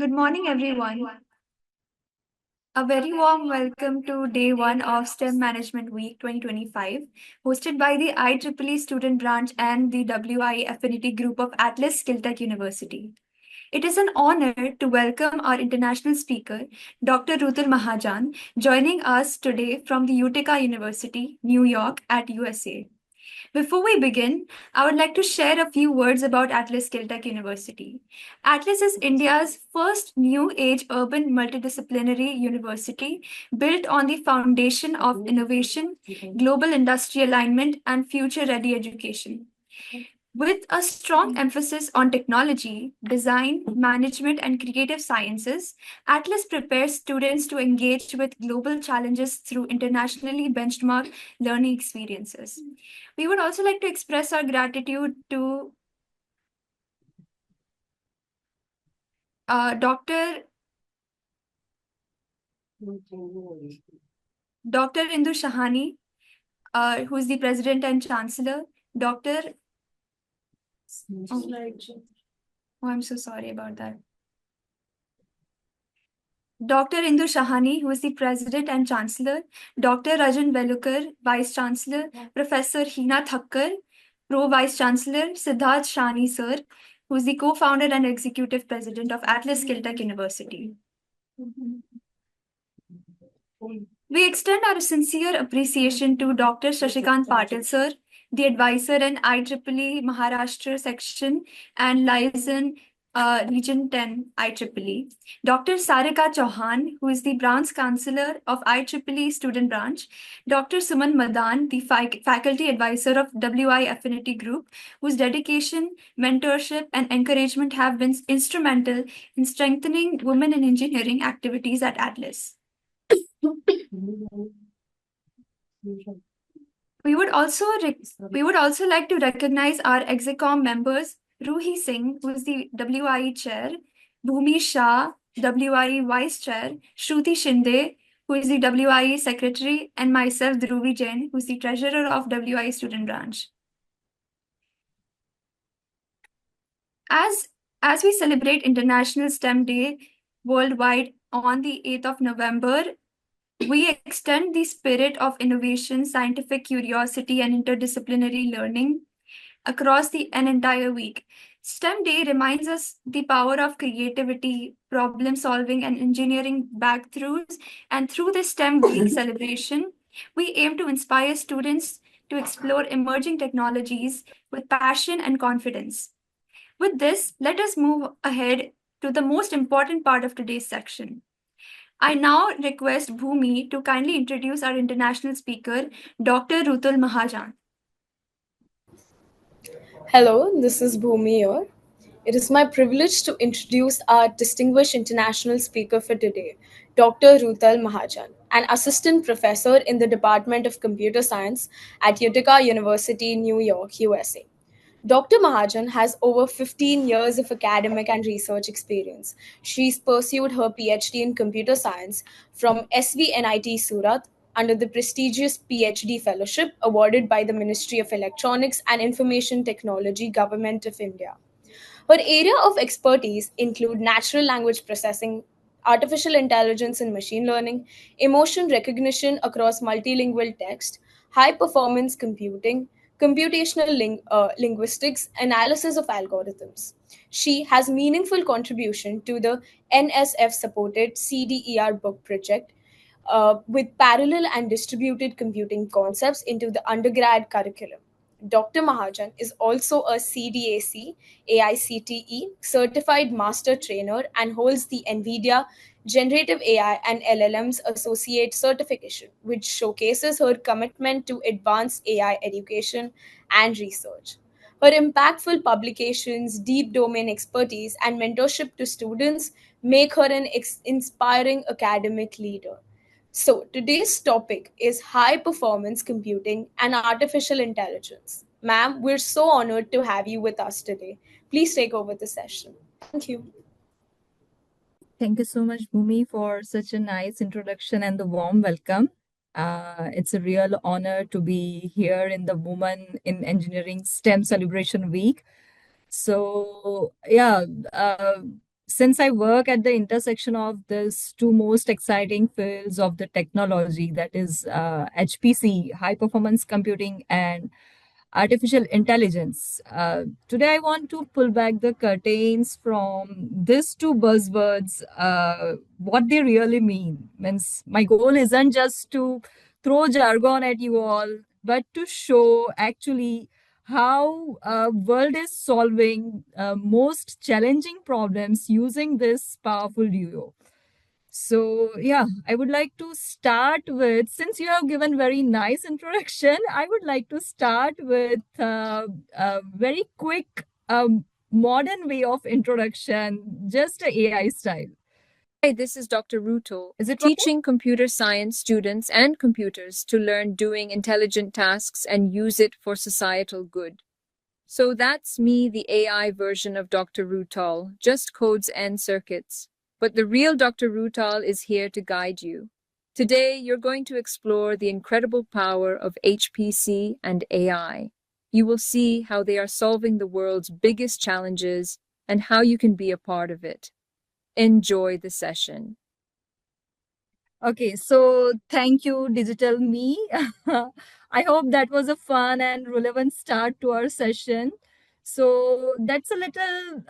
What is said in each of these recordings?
Good morning, everyone. A very warm welcome to day one of STEM Management Week 2025, hosted by the IEEE Student Branch and the WI Affinity Group of Atlas Skilltech University. It is an honor to welcome our international speaker, Dr. Rutul Mahajan, joining us today from the Utica University, New York, at USA. Before we begin, I would like to share a few words about Atlas Skilltech University. Atlas is India's first new age urban multidisciplinary university built on the foundation of innovation, global industry alignment, and future ready education. With a strong emphasis on technology, design, management, and creative sciences, Atlas prepares students to engage with global challenges through internationally benchmarked learning experiences. We would also like to express our gratitude to Dr. Indu Shahani, who is the President and Chancellor, Dr. Oh, I'm so sorry about that. Dr. Indu Shahani, who is the President and Chancellor, Dr. Rajan Velukar, Vice Chancellor, Professor Hina Thakkar, Pro Vice Chancellor, Siddharth Shani Sir, who is the co-founder and executive president of Atlas Skilltech University. We extend our sincere appreciation to Dr. Shashikant Patil Sir, the advisor in IEEE Maharashtra section and liaison Region 10 IEEE. Dr. Sarika Chauhan, who is the branch counselor of IEEE Student Branch. Dr. Suman Madan, the faculty advisor of WI Affinity Group, whose dedication, mentorship, and encouragement have been instrumental in strengthening women in engineering activities at Atlas. We would also like to recognize our Execom members, Ruhi Singh, who is the WIE chair, Bhumi Shah, WIE vice chair, Shruti Shinde, who is the WIE secretary, and myself, Dhruvi Jain, who is the treasurer of WIE student branch. As we celebrate International STEM Day worldwide on the 8th of November, we extend the spirit of innovation, scientific curiosity, and interdisciplinary learning across an entire week. STEM Day reminds us the power of creativity, problem solving, and engineering breakthroughs. And through this STEM Week celebration, we aim to inspire students to explore emerging technologies with passion and confidence. With this, let us move ahead to the most important part of today's section. I now request Bhumi to kindly introduce our international speaker, Dr. Rutul Mahajan. Hello, this is Bhumi here. It is my privilege to introduce our distinguished international speaker for today, Dr. Rutal Mahajan, an assistant professor in the Department of Computer Science at Utica University, New York, USA. Dr. Mahajan has over 15 years of academic and research experience. She's pursued her PhD in computer science from SVNIT Surat under the prestigious PhD fellowship awarded by the Ministry of Electronics and Information Technology, Government of India. Her area of expertise include natural language processing, artificial intelligence and machine learning, emotion recognition across multilingual text, high performance computing, computational linguistics, analysis of algorithms. She has meaningful contribution to the NSF supported CDER book project with parallel and distributed computing concepts into the undergrad curriculum. Dr. Mahajan is also a CDAC AICTE certified master trainer and holds the NVIDIA Generative AI and LLMs Associate certification, which showcases her commitment to advanced AI education and research. Her impactful publications, deep domain expertise, and mentorship to students make her an inspiring academic leader. So, today's topic is high performance computing and artificial intelligence. Ma'am, we're so honored to have you with us today. Please take over the session. Thank you. Thank you so much, Bhumi, for such a nice introduction and the warm welcome. It's a real honor to be here in the Women in Engineering STEM Celebration Week. So, yeah, since I work at the intersection of these two most exciting fields of the technology, that is HPC, high performance computing, and artificial intelligence. Today, I want to pull back the curtains from these two buzzwords, what they really mean. Means my goal isn't just to throw jargon at you all, but to show actually how world is solving most challenging problems using this powerful duo. So yeah, I would like to start with, since you have given very nice introduction, I would like to start with a very quick modern way of introduction, just a AI style. Hi, this is Dr. Ruto, Is it right? teaching computer science students and computers to learn doing intelligent tasks and use it for societal good. So that's me, the AI version of Dr. Rutal, just codes and circuits. But the real Dr. Rutal is here to guide you. Today, you're going to explore the incredible power of HPC and AI. You will see how they are solving the world's biggest challenges and how you can be a part of it. Enjoy the session. Okay, so thank you, Digital Me. I hope that was a fun and relevant start to our session. So that's a little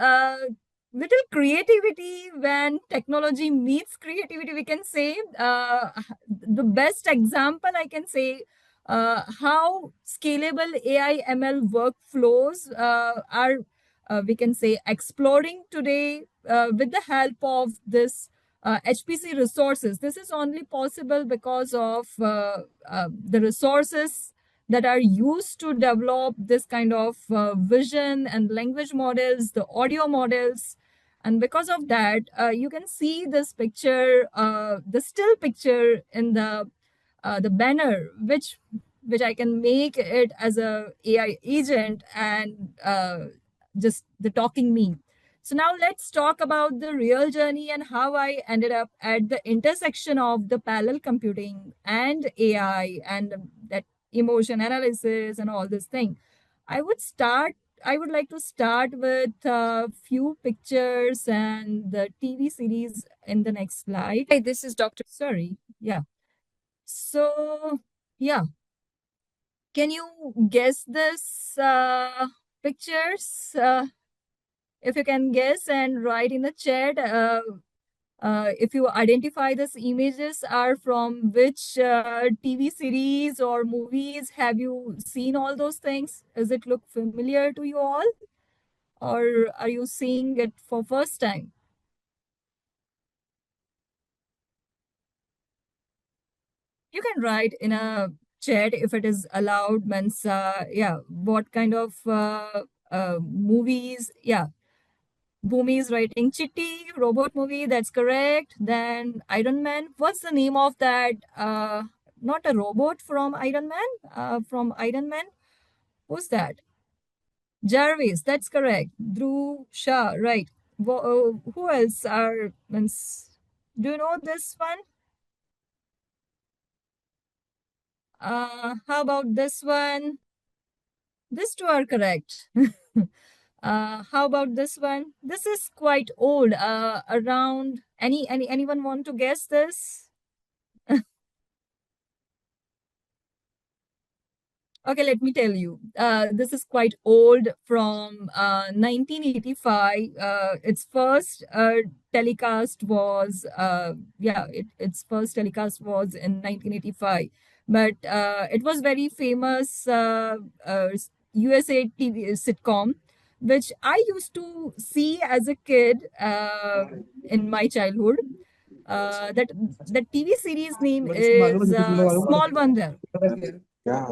creativity when technology meets creativity, we can say. The best example I can say how scalable AI ML workflows are, we can say, exploring today with the help of this HPC resources. This is only possible because of the resources that are used to develop this kind of vision and language models, the audio models. And because of that, you can see this picture, the still picture in the banner, which I can make it as a AI agent and just the talking me. So now let's talk about the real journey and how I ended up at the intersection of the parallel computing and AI and that emotion analysis and all this thing. I would like to start with a few pictures and the TV series in the next slide. Hi, this is Dr. Sorry. Yeah. So, yeah. Can you guess this pictures? If you can guess and write in the chat, if you identify these images are from which TV series or movies, have you seen all those things? Does it look familiar to you all? Or are you seeing it for first time? You can write in a chat if it is allowed. Means, yeah, what kind of movies? Yeah, Bhumi is writing Chitti, robot movie. That's correct. Then Iron Man. What's the name of that? Not a robot from Iron Man. From Iron Man. Who's that? Jarvis. That's correct. Dhruv Shah. Right. Who else are? Means, do you know this one? How about this one? These two are correct. How about this one? This is quite old. Around anyone want to guess this? Okay, let me tell you. This is quite old from 1985. Its first telecast was its first telecast was in 1985, but it was very famous USA TV sitcom, which I used to see as a kid in my childhood. That TV series name is Small Wonder. Yeah.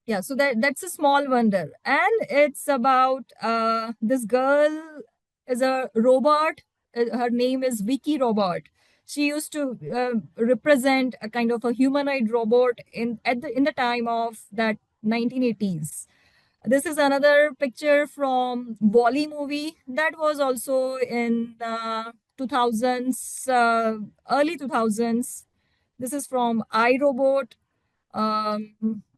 Yeah, so that's a small wonder. And it's about this girl is a robot. Her name is Vicky Robot. She used to represent a kind of a humanoid robot in the time of that 1980s. This is another picture from Wall-E movie that was also in 2000s, early 2000s. This is from iRobot.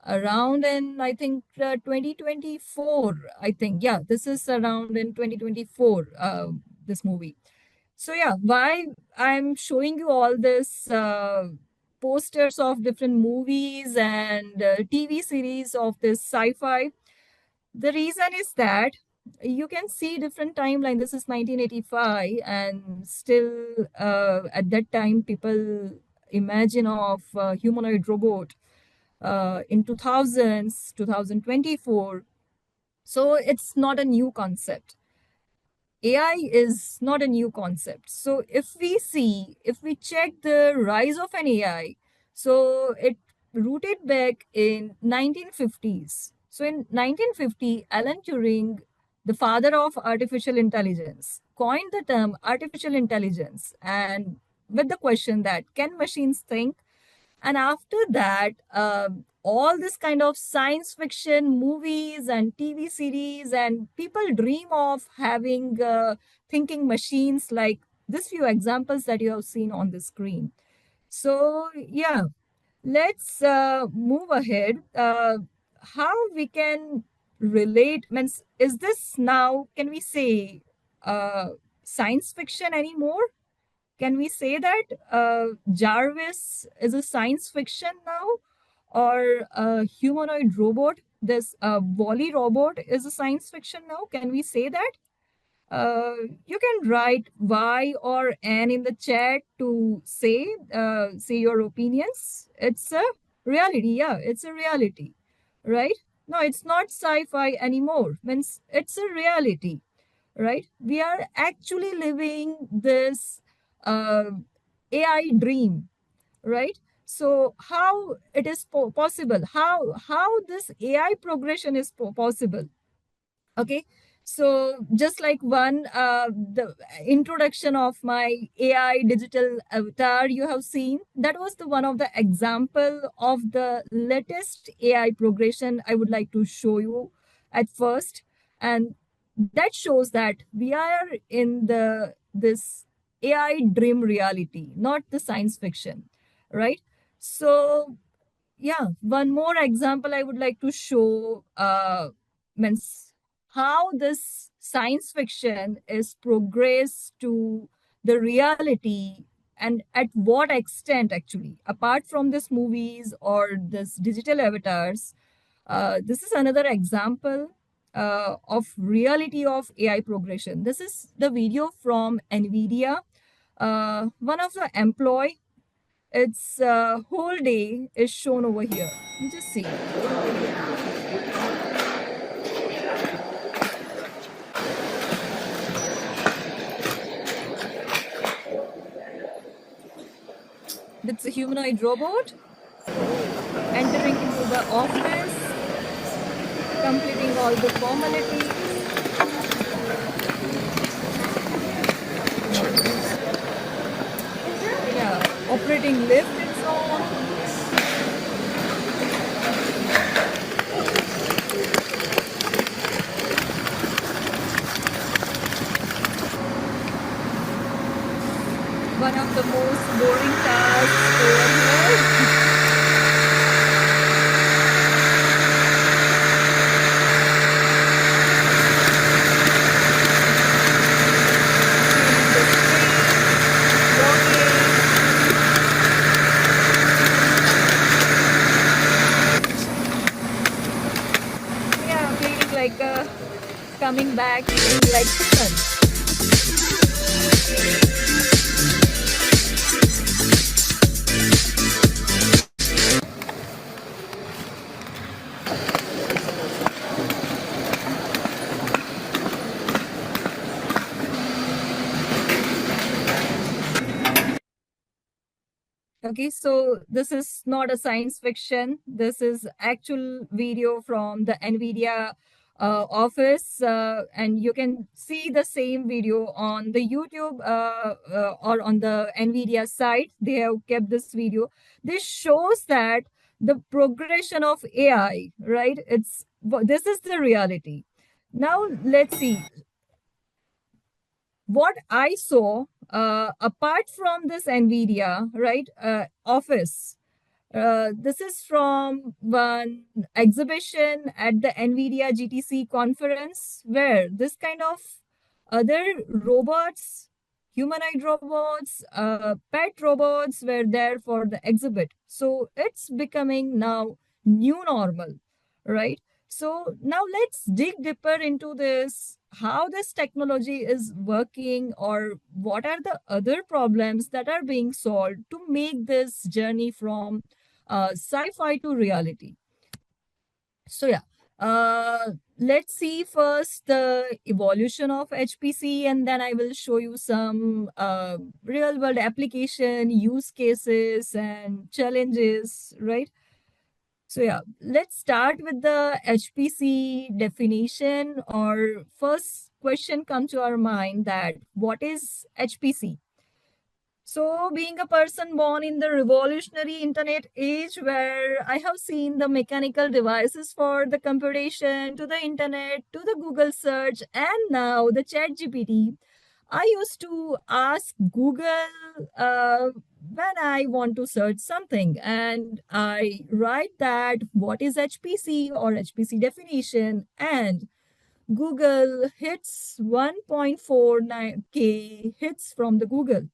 around in, I think, 2024. I think, yeah, this is around in 2024, this movie. So yeah, why I'm showing you all this posters of different movies and TV series of this sci-fi. The reason is that you can see different timeline. This is 1985, and still at that time people imagine of humanoid robot in 2000s, 2024. So it's not a new concept. AI is not a new concept. So if we check the rise of an AI, so it rooted back in 1950s. So in 1950, Alan Turing, the father of artificial intelligence, coined the term artificial intelligence, and with the question that can machines think? And after that, all this kind of science fiction movies and TV series, and people dream of having thinking machines like this few examples that you have seen on the screen. So, yeah, let's move ahead. How we can relate, means, is this now, can we say, science fiction anymore? Can we say that Jarvis is a science fiction now, or a humanoid robot, this Wally robot, is a science fiction now? Can we say that? You can write Y or N in the chat to say your opinions. It's a reality. Yeah, it's a reality, right? No, it's not sci-fi anymore. Means it's a reality, right? We are actually living this uh, AI dream, right? So how it is possible? How this AI progression is possible? Okay, so just like one the introduction of my AI digital avatar you have seen, that was the one of the example of the latest AI progression I would like to show you at first. And that shows that we are in the this AI dream reality, not the science fiction, right? So yeah, one more example I would like to show means how this science fiction is progressed to the reality, and at what extent actually, apart from this movies or this digital avatars. This is another example of reality of AI progression. This is the video from NVIDIA. One of the employee, its whole day is shown over here. You just see. It's a humanoid robot entering into the office, completing all the formalities. Yeah, operating lift and so on. One of the most boring tasks over here. Cleaning the street, walking. Yeah, feeling like coming back, feeling like fun. Okay, so this is not a science fiction. This is actual video from the NVIDIA office, and you can see the same video on the YouTube or on the NVIDIA site. They have kept this video. This shows that the progression of AI, right? This is the reality. Now let's see what I saw, apart from this NVIDIA, right, office, This is from one exhibition at the NVIDIA GTC conference where this kind of other robots, humanoid robots, pet robots were there for the exhibit. So it's becoming now new normal, right? So now let's dig deeper into this, how this technology is working, or what are the other problems that are being solved to make this journey from sci-fi to reality. So yeah, let's see first the evolution of HPC, and then I will show you some real world application use cases and challenges, right? So yeah, let's start with the HPC definition. Or first question come to our mind that what is HPC? So, being a person born in the revolutionary internet age where I have seen the mechanical devices for the computation, to the internet, to the Google search, and now the chat GPT, I used to ask Google when I want to search something, and I write that what is HPC or HPC definition, and Google hits 1.49K hits from the Google.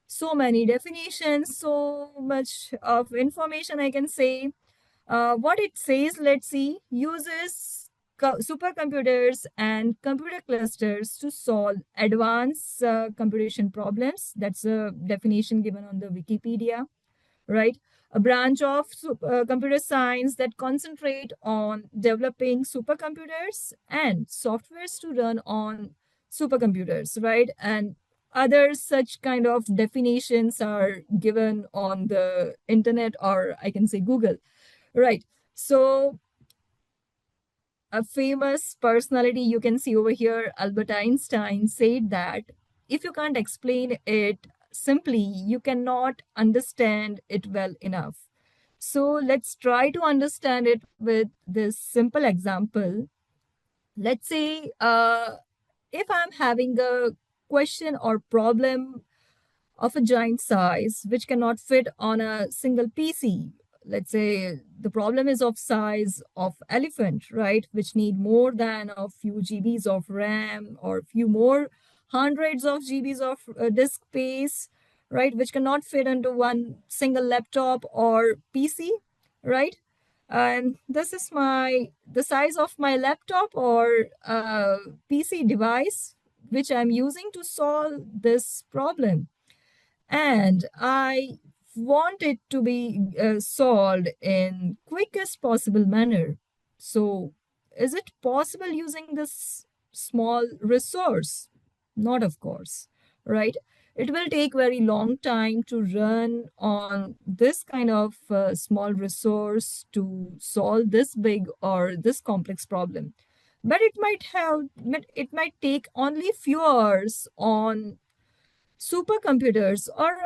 So many definitions, so much of information I can say. What it says, let's see, uses supercomputers and computer clusters to solve advanced computation problems. That's a definition given on the Wikipedia, right? A branch of computer science that concentrate on developing supercomputers and softwares to run on supercomputers, right? And other such kind of definitions are given on the internet, or I can say Google, right? So a famous personality you can see over here, Albert Einstein, said that if you can't explain it simply, you cannot understand it well enough. So let's try to understand it with this simple example. Let's say if I'm having a question or problem of a giant size which cannot fit on a single PC. Let's say the problem is of size of elephant, right? Which need more than a few GBs of RAM or few more hundreds of GBs of disk space, right? Which cannot fit into one single laptop or PC, right? And this is the size of my laptop or PC device which I'm using to solve this problem, and I want it to be solved in quickest possible manner. So is it possible using this small resource? Not of course, right? It will take very long time to run on this kind of small resource to solve this big or this complex problem. But it might take only few hours on supercomputers, or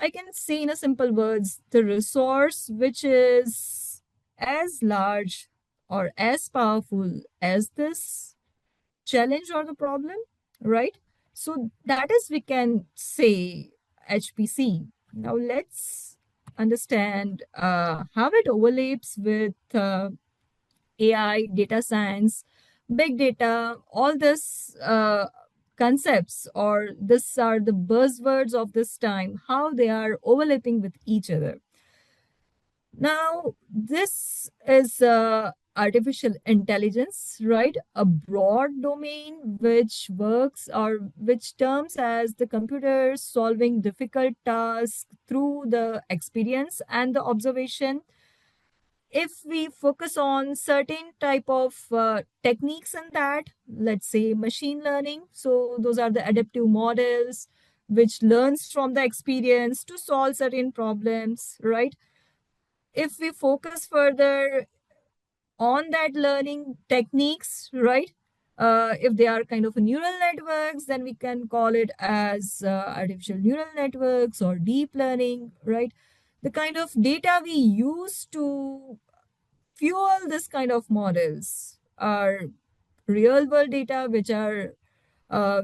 I can say in a simple words, the resource which is as large or as powerful as this challenge or the problem, right? So that is, we can say, HPC. Now let's understand how it overlaps with AI, data science, big data, all this concepts, or this are the buzzwords of this time, how they are overlapping with each other. Now, this is artificial intelligence, right? A broad domain which works or which terms as the computer solving difficult tasks through the experience and the observation. If we focus on certain type of techniques in that, let's say machine learning, so those are the adaptive models which learns from the experience to solve certain problems, right? If we focus further on that learning techniques, right, if they are kind of neural networks, then we can call it as artificial neural networks or deep learning, right? The kind of data we use to fuel this kind of models are real world data, which are,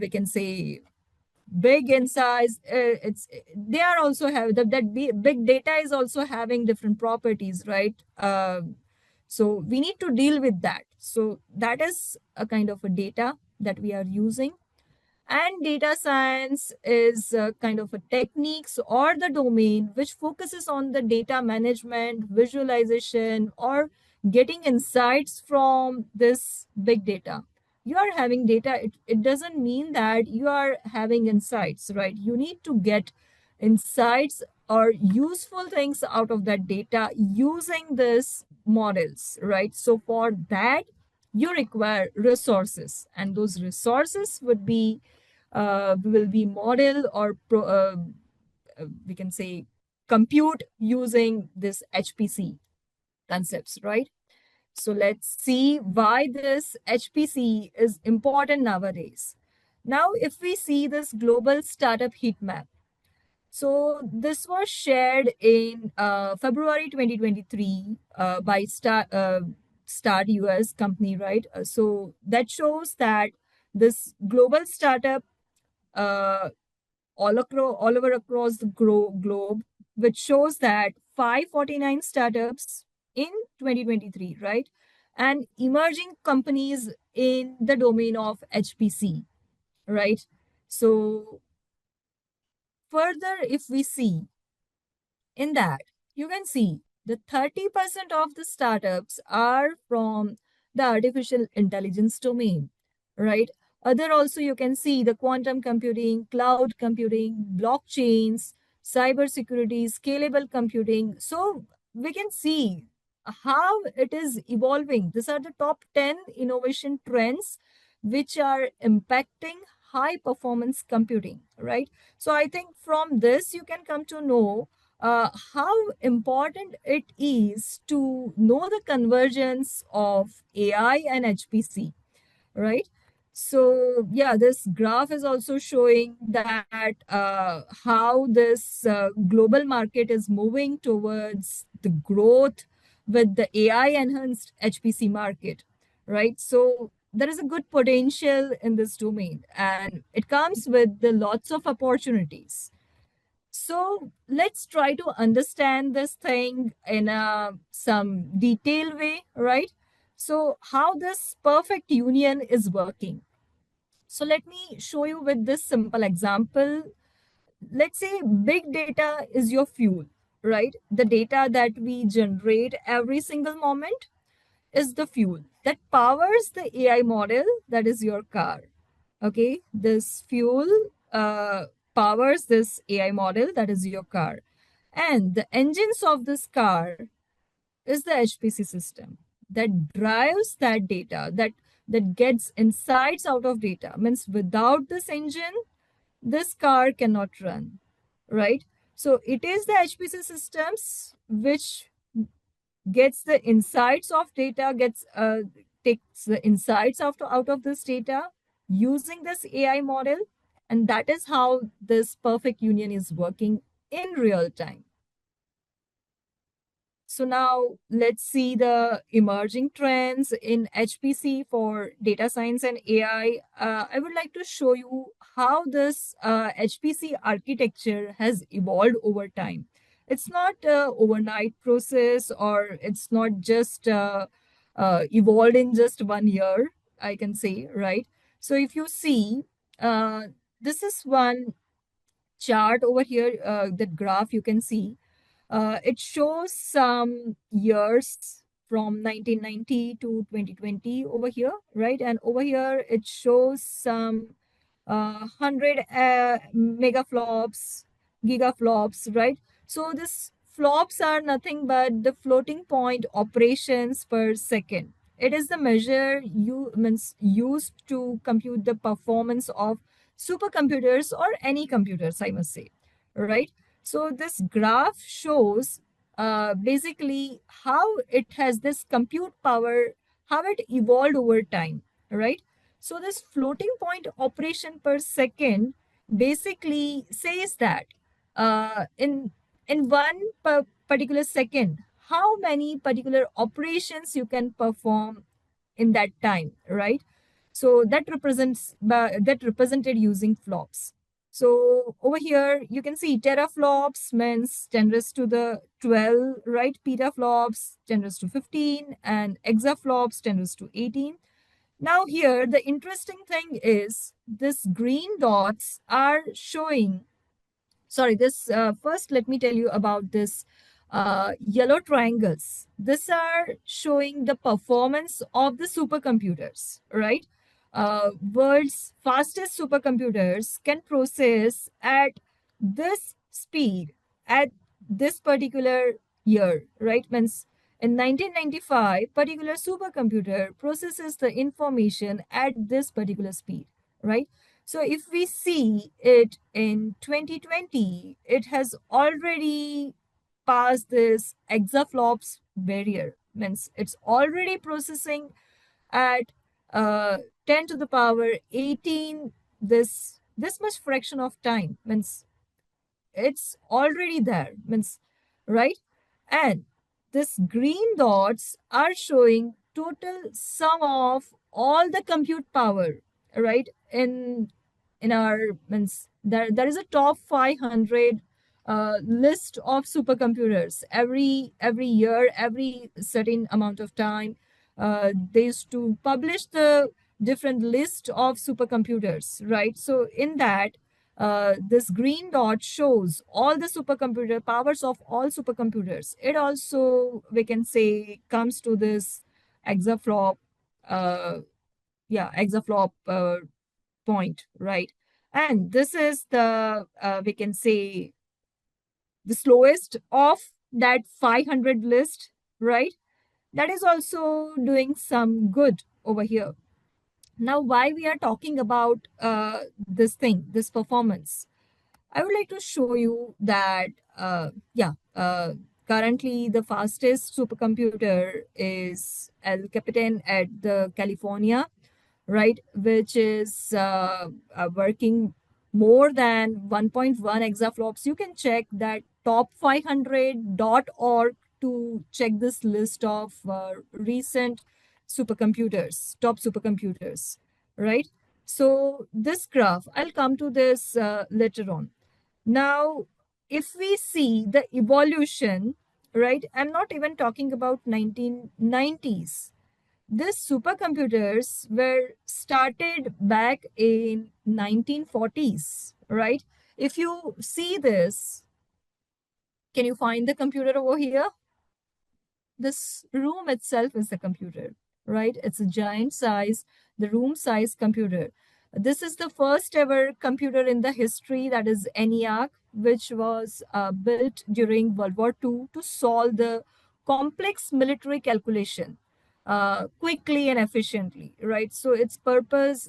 we can say, big in size. It's they are also have big data is also having different properties, right? So we need to deal with that. So that is a kind of a data that we are using. And data science is kind of a techniques or the domain which focuses on the data management, visualization, or getting insights from this big data. You are having data, it doesn't mean that you are having insights, right? You need to get insights or useful things out of that data using this models, right? So for that, you require resources, and those resources will be model or we can say compute using this HPC concepts, right? So let's see why this HPC is important nowadays. Now, if we see this global startup heat map, so this was shared in February 2023 by Start US company, right? So that shows that this global startup uh, all over across the globe, which shows that 549 startups in 2023, right? And emerging companies in the domain of HPC, right? So further, if we see in that, you can see the 30% of the startups are from the artificial intelligence domain, right? Other also you can see the quantum computing, cloud computing, blockchains, cybersecurity, scalable computing. So we can see how it is evolving. These are the top 10 innovation trends which are impacting high performance computing, right? So I think from this you can come to know how important it is to know the convergence of AI and HPC, right? So yeah, this graph is also showing that how this global market is moving towards the growth with the AI enhanced HPC market, right? So there is a good potential in this domain, and it comes with the lots of opportunities. So let's try to understand this thing in some detailed way, right? So how this perfect union is working. So let me show you with this simple example. Let's say big data is your fuel, right? The data that we generate every single moment is the fuel that powers the AI model that is your car. Okay, this fuel powers this AI model that is your car. And the engines of this car is the HPC system that drives that data, that gets insights out of data. Means without this engine, this car cannot run, right? So it is the HPC systems which gets the insights of data, takes the insights out of this data using this AI model. And that is how this perfect union is working in real time. So now let's see the emerging trends in HPC for data science and AI. I would like to show you how this HPC architecture has evolved over time. It's not an overnight process, or it's not just evolved in just 1 year, I can say, right? So if you see, this is one chart over here, that graph you can see. It shows some years from 1990 to 2020 over here, right? And over here, it shows some 100 megaflops, gigaflops, right? So this flops are nothing but the floating point operations per second. It is the measure used to compute the performance of supercomputers or any computers, I must say, right? So this graph shows basically how it has this compute power, how it evolved over time, right? So this floating point operation per second basically says that in one particular second, how many particular operations you can perform in that time, right? So that represented using flops. So over here, you can see teraflops means 10 raised to the 12, right? Petaflops 10 raised to 15, and exaflops 10 raised to 18. Now here, the interesting thing is this green dots are showing, sorry, this first let me tell you about this yellow triangles. These are showing the performance of the supercomputers, right? World's fastest supercomputers can process at this speed at this particular year, right? Means in 1995, particular supercomputer processes the information at this particular speed, right? So if we see it in 2020, it has already passed this exaflops barrier. Means it's already processing at 10 to the power 18 this much fraction of time. Means it's already there. Means, right? And this green dots are showing total sum of all the compute power, right? In our, means there is a top 500 list of supercomputers every year, every certain amount of time. They used to publish the different list of supercomputers, right? So in that, this green dot shows all the supercomputer powers of all supercomputers. It also, we can say, comes to this exaflop, uh, exaflop point, right? And this is the, we can say, the slowest of that 500 list, right? That is also doing some good over here. Now, why we are talking about this performance? I would like to show you that, currently the fastest supercomputer is El Capitan at the California, right, which is working more than 1.1 exaflops. You can check that top500.org to check this list of recent supercomputers, top supercomputers, right? So this graph, I'll come to this later on. Now, if we see the evolution, right, I'm not even talking about 1990s. These supercomputers were started back in 1940s, right? If you see this, can you find the computer over here? This room itself is the computer, right? It's a giant size, the room size computer. This is the first ever computer in the history, that is ENIAC, which was built during World War II to solve the complex military calculation quickly and efficiently, right? So its purpose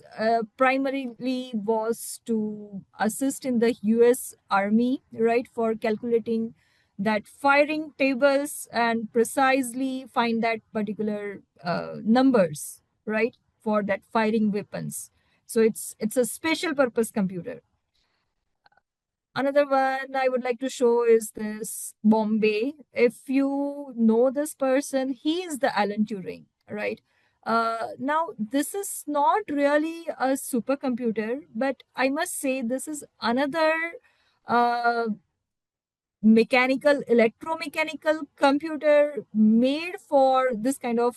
primarily was to assist in the US Army, right, for calculating that firing tables and precisely find that particular numbers, right, for that firing weapons. So it's a special purpose computer. Another one I would like to show is this Bombay. If you know this person, he is the Alan Turing, right? Now, this is not really a supercomputer, but I must say this is another uh, mechanical, electromechanical computer made for this kind of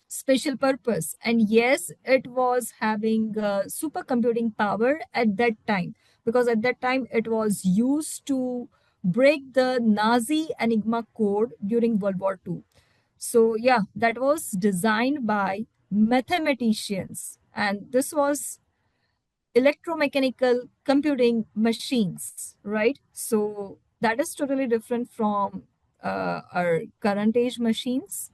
special purpose. And yes, it was having supercomputing power at that time, because at that time it was used to break the Nazi Enigma code during World War II. So yeah, that was designed by mathematicians, and this was electromechanical computing machines, right? So that is totally different from our current age machines.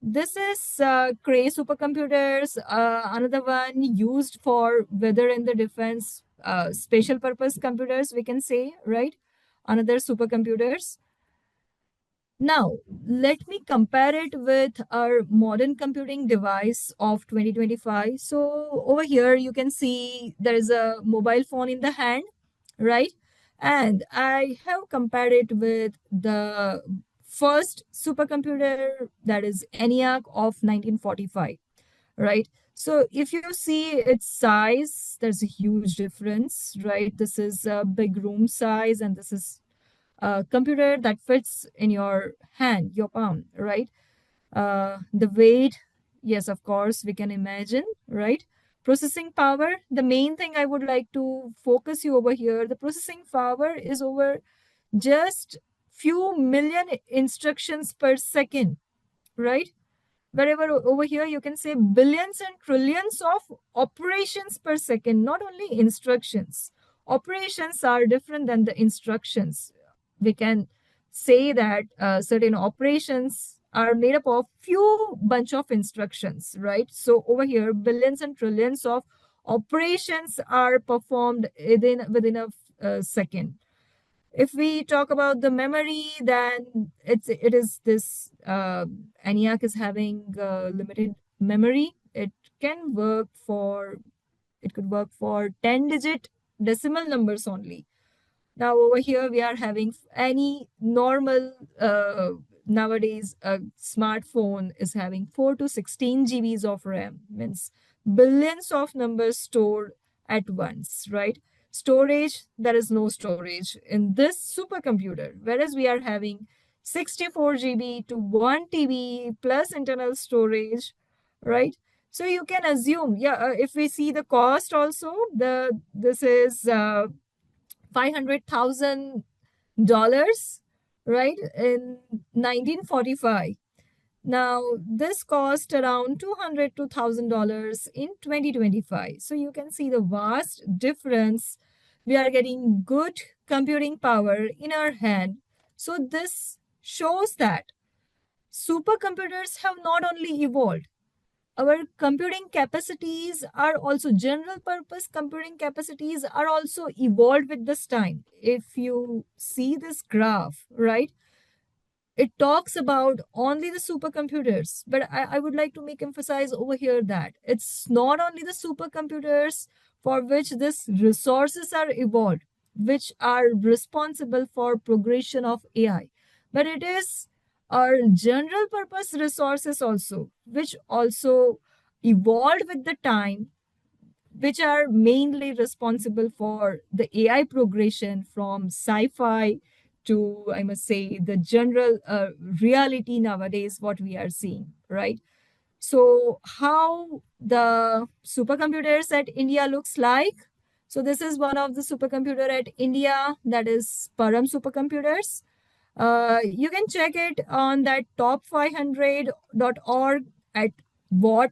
This is Cray supercomputers, another one used for weather and the defense, special purpose computers, we can say, right? Another supercomputers. Now, let me compare it with our modern computing device of 2025. So over here, you can see there is a mobile phone in the hand, right? And I have compared it with the first supercomputer, that is ENIAC of 1945, right? So if you see its size, there's a huge difference, right? This is a big room size, and this is a computer that fits in your hand, your palm, right? The weight, yes, of course, we can imagine, right? Processing power, the main thing I would like to focus you over here, the processing power is over just few million instructions per second, right? Wherever over here you can say billions and trillions of operations per second, not only instructions. Operations are different than the instructions. We can say that certain operations are made up of few bunch of instructions, right? So over here billions and trillions of operations are performed within a second. If we talk about the memory, then it is this ENIAC is having limited memory. It could work for 10-digit decimal numbers only. Now over here we are having any normal nowadays a smartphone is having 4 to 16 GBs of RAM, means billions of numbers stored at once, right? Storage, there is no storage in this supercomputer, whereas we are having 64 GB to 1 TB plus internal storage, right? So you can assume, yeah, if we see the cost also, this is $500,000, right, in 1945. Now, this cost around $200 to $1,000 in 2025. So you can see the vast difference. We are getting good computing power in our hand. So this shows that supercomputers have not only evolved, our computing capacities are also general purpose computing capacities are also evolved with this time. If you see this graph, right, it talks about only the supercomputers, but I would like to make emphasize over here that it's not only the supercomputers for which these resources are evolved, which are responsible for progression of AI, but it is our general purpose resources also, which also evolved with the time, which are mainly responsible for the AI progression from sci-fi to, I must say, the general reality nowadays, what we are seeing, right? So how the supercomputers at India looks like. So this is one of the supercomputer at India, that is Param supercomputers. You can check it on that top500.org at what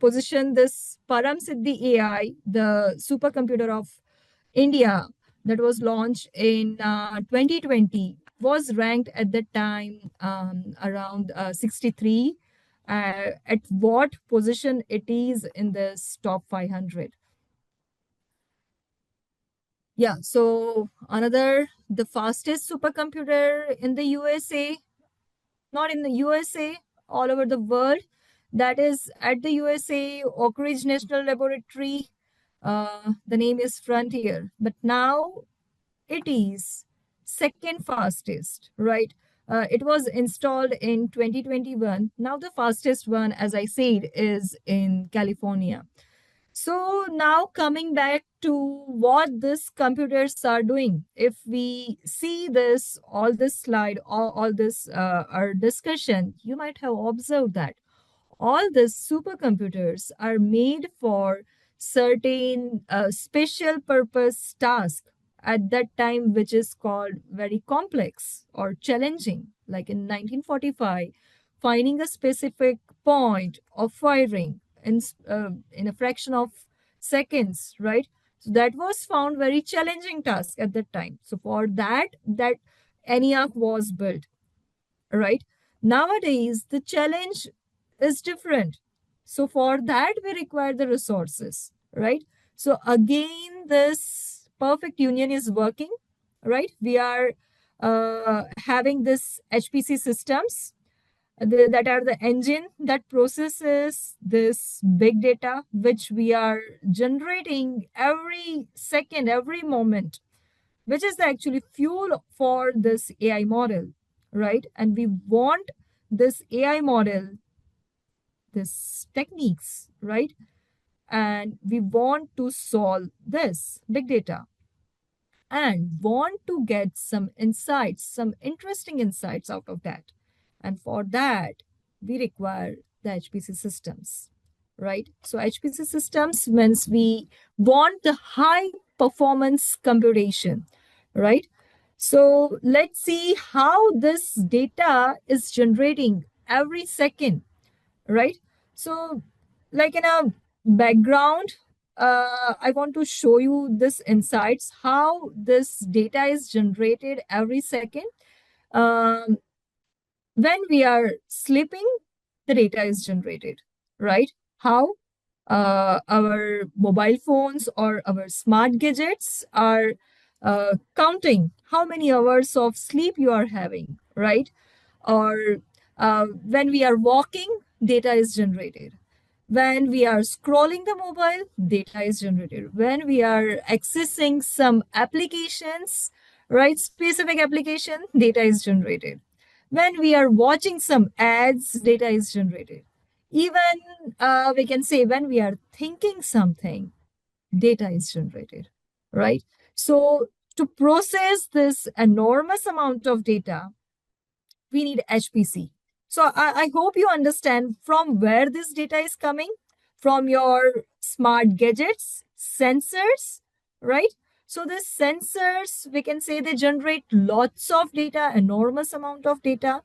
position this Param Siddhi AI, the supercomputer of India that was launched in 2020, was ranked at that time around 63. At what position it is in this top 500. Yeah, so the fastest supercomputer in the USA, not in the USA, all over the world, that is at the USA Oak Ridge National Laboratory. The name is Frontier, but now it is second fastest, right? It was installed in 2021. Now the fastest one, as I said, is in California. So now coming back to what these computers are doing, if we see this, all this slide, all this our discussion, you might have observed that all these supercomputers are made for certain special purpose task at that time, which is called very complex or challenging. Like in 1945, finding a specific point of firing in a fraction of seconds, right? So that was found very challenging task at that time. So for that ENIAC was built, right? Nowadays, the challenge is different. So for that, we require the resources, right? So again, this perfect union is working, right? We are having this HPC systems that are the engine that processes this big data, which we are generating every second, every moment, which is the actually fuel for this AI model, right? And we want this AI model this techniques, right? And we want to solve this big data and want to get some insights, some interesting insights out of that. And for that, we require the HPC systems, right? So HPC systems means we want the high performance computation, right? So let's see how this data is generating every second, right? So, like in a background, I want to show you this insights, how this data is generated every second. Um, when we are sleeping, the data is generated, right? How? Our mobile phones or our smart gadgets are counting how many hours of sleep you are having, right? Or when we are walking, data is generated. When we are scrolling the mobile, data is generated. When we are accessing some applications, right, specific application, data is generated. When we are watching some ads, data is generated. Even we can say when we are thinking something, data is generated, right? So to process this enormous amount of data, we need HPC. So I hope you understand from where this data is coming, from your smart gadgets, sensors, right? So the sensors, we can say they generate lots of data, enormous amount of data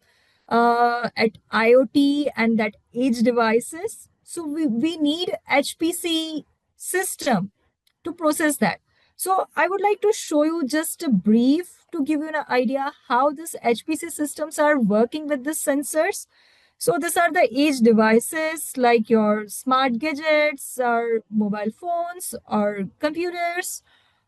at IoT and that edge devices. So we need HPC system to process that. So I would like to show you just a brief to give you an idea how this HPC systems are working with the sensors. So these are the edge devices like your smart gadgets or mobile phones or computers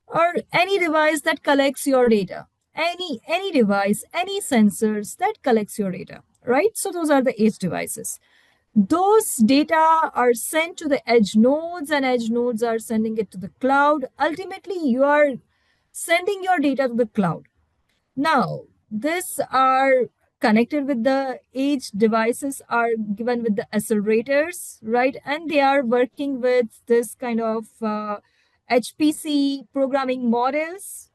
or any device that collects your data. Any device, any sensors that collects your data, right? So those are the edge devices. Those data are sent to the edge nodes and edge nodes are sending it to the cloud. Ultimately, you are sending your data to the cloud. Now, these are connected with the edge devices are given with the accelerators, right? And they are working with this kind of HPC programming models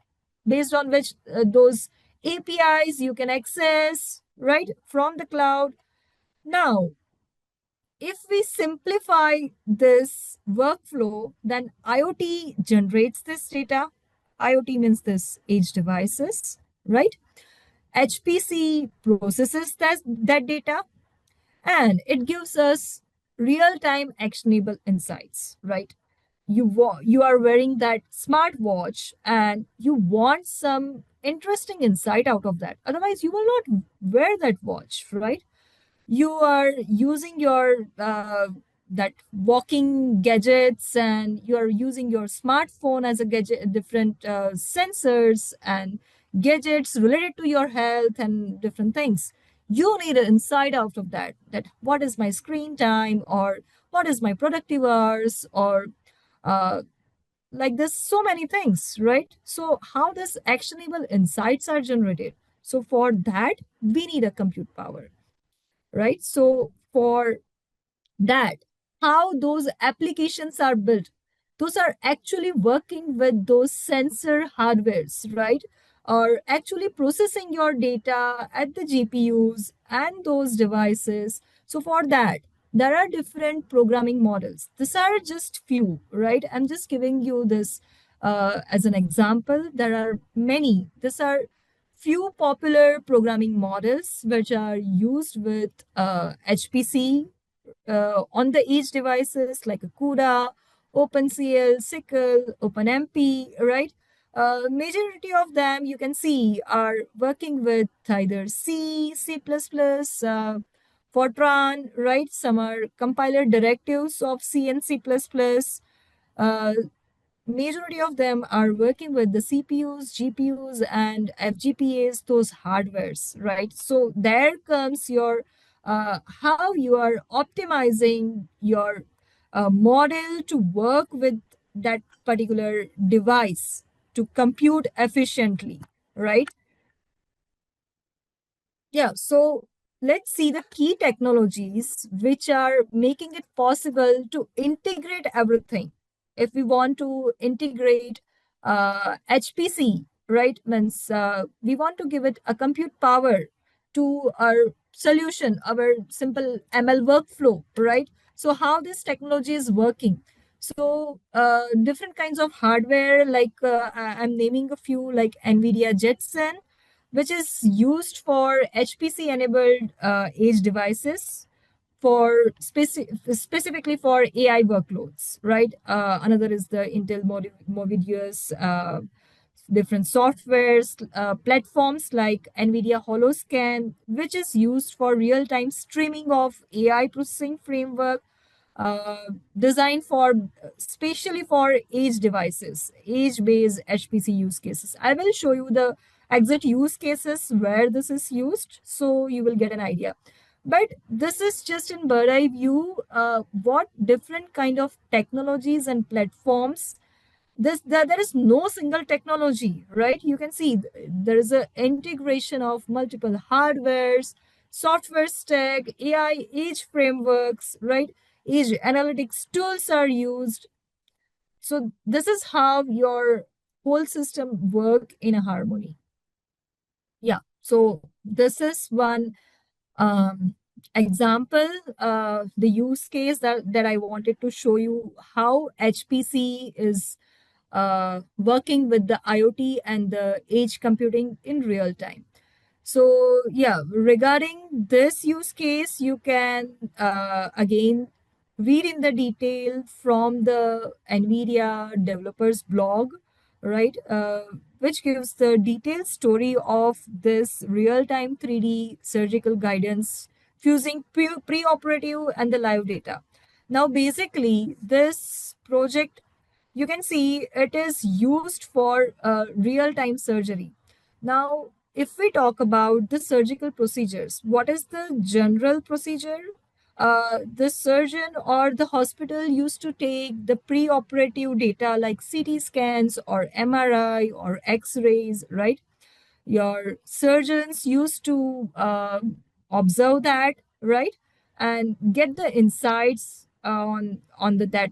based on which those APIs you can access, right, from the cloud. Now, if we simplify this workflow, then IoT generates this data. IoT means this edge devices, right? HPC processes that data and it gives us real-time actionable insights, right? You are wearing that smartwatch and you want some interesting insight out of that. Otherwise, you will not wear that watch, right? You are using your that walking gadgets and you are using your smartphone as a gadget, different sensors and gadgets related to your health and different things. You need an insight out of that what is my screen time or what is my productive hours or uh, like there's so many things, right? So how this actionable insights are generated, so for that we need a compute power, right? So for that, how those applications are built, those are actually working with those sensor hardwares, right? Or actually processing your data at the GPUs and those devices. So for that, there are different programming models. These are just few, right? I'm just giving you this as an example. There are many. These are few popular programming models which are used with HPC on the edge devices like CUDA, OpenCL, SYCL, OpenMP, right? Majority of them you can see are working with either C, Fortran, right? Some are compiler directives of C and C++. Uh, Majority of them are working with the CPUs, GPUs, and FGPAs, those hardwares, right? So there comes your how you are optimizing your model to work with that particular device to compute efficiently, right? Yeah, so let's see the key technologies which are making it possible to integrate everything. If we want to integrate HPC, right, means we want to give it a compute power to our solution, our simple ML workflow, right? So how this technology is working. So different kinds of hardware, like I'm naming a few, like NVIDIA Jetson, which is used for HPC enabled edge devices for specifically for AI workloads, right? Another is the Intel Movidius, different softwares, platforms like NVIDIA HoloScan, which is used for real-time streaming of AI processing framework, uh, designed for specially for edge devices, edge-based HPC use cases. I will show you the exact use cases where this is used, so you will get an idea. But this is just in bird eye view, what different kind of technologies and platforms. There is no single technology, right? You can see there is a integration of multiple hardwares, software stack, AI edge frameworks, right? Edge analytics tools are used. So this is how your whole system work in a harmony. Yeah. So this is one example, the use case that I wanted to show you how HPC is working with the IoT and the edge computing in real time. So yeah, regarding this use case, you can again read in the detail from the NVIDIA developers blog, right? Which gives the detailed story of this real-time 3D surgical guidance fusing pre-operative and the live data. Now, basically, this project, you can see it is used for real-time surgery. Now, if we talk about the surgical procedures, what is the general procedure? The surgeon or the hospital used to take the pre-operative data like CT scans or MRI or X-rays, right? Your surgeons used to observe that, right, and get the insights on the that